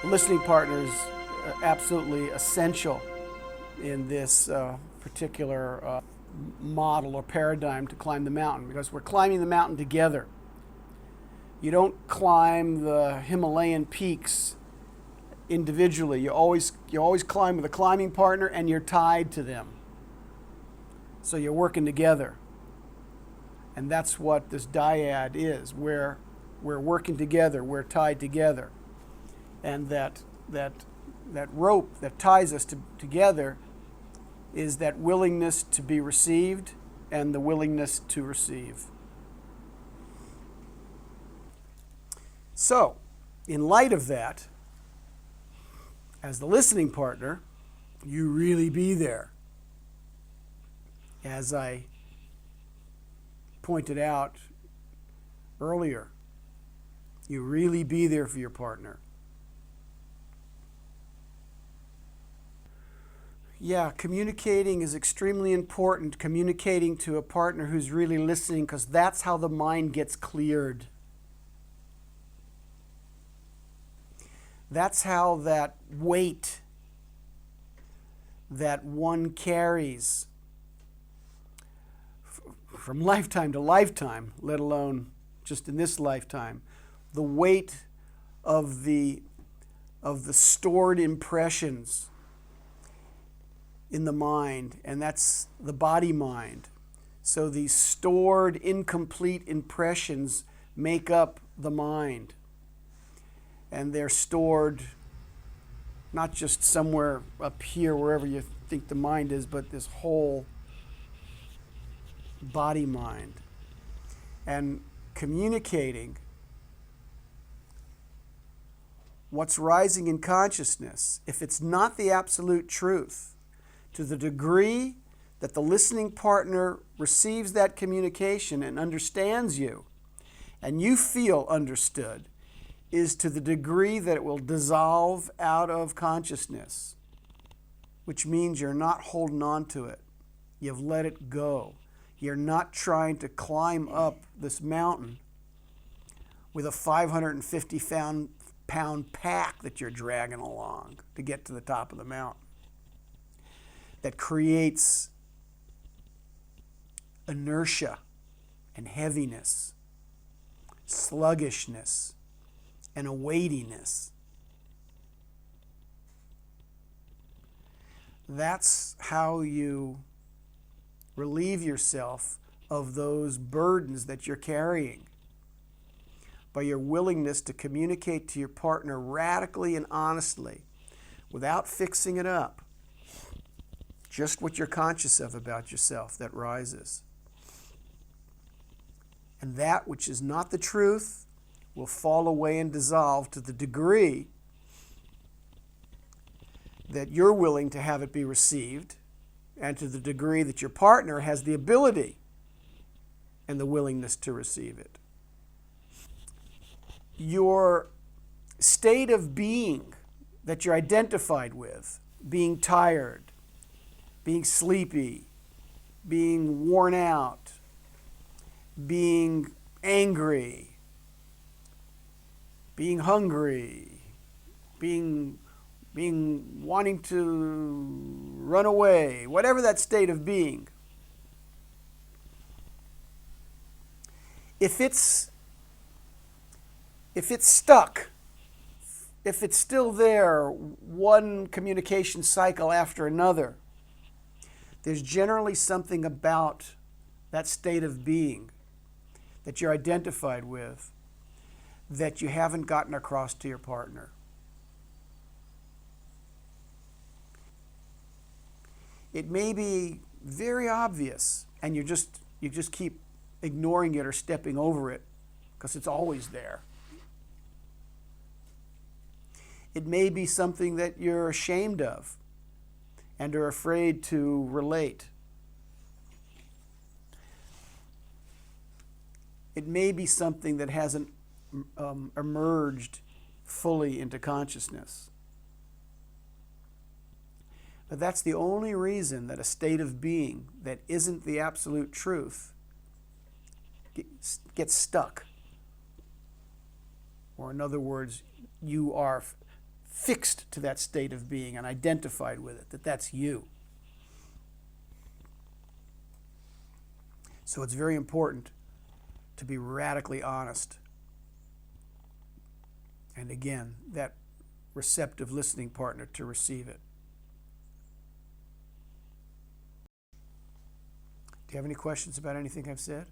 The listening partner is absolutely essential in this particular model or paradigm to climb the mountain, because we're climbing the mountain together. You don't climb the Himalayan peaks individually. You always climb with a climbing partner, and you're tied to them. So you're working together. And that's what this dyad is. We're working together, we're tied together. And that rope that ties us together is that willingness to be received and the willingness to receive. So, in light of that, as the listening partner, you really be there. As I pointed out earlier, you really be there for your partner. Yeah, communicating is extremely important. Communicating to a partner who's really listening, because that's how the mind gets cleared. That's how that weight that one carries from lifetime to lifetime, let alone just in this lifetime, the weight of the stored impressions in the mind, and that's the body mind. So these stored, incomplete impressions make up the mind. And they're stored not just somewhere up here, wherever you think the mind is, but this whole body mind. And communicating what's rising in consciousness, if it's not the absolute truth, to the degree that the listening partner receives that communication and understands you, and you feel understood, is to the degree that it will dissolve out of consciousness, which means you're not holding on to it. You've let it go. You're not trying to climb up this mountain with a 550-pound pack that you're dragging along to get to the top of the mountain. That creates inertia and heaviness, sluggishness, and a weightiness. That's how you relieve yourself of those burdens that you're carrying, by your willingness to communicate to your partner radically and honestly, without fixing it up. Just what you're conscious of about yourself that rises. And that which is not the truth will fall away and dissolve to the degree that you're willing to have it be received, and to the degree that your partner has the ability and the willingness to receive it. Your state of being that you're identified with, being tired, being sleepy, being worn out, being angry, being hungry, being wanting to run away, whatever that state of being. If it's stuck, if it's still there, one communication cycle after another, there's generally something about that state of being that you're identified with that you haven't gotten across to your partner. It may be very obvious, and you just keep ignoring it or stepping over it because it's always there. It may be something that you're ashamed of and are afraid to relate. It may be something that hasn't emerged fully into consciousness. But that's the only reason that a state of being that isn't the absolute truth gets stuck. Or in other words, you are fixed to that state of being and identified with it, that that's you. So it's very important to be radically honest. And again, that receptive listening partner to receive it. Do you have any questions about anything I've said?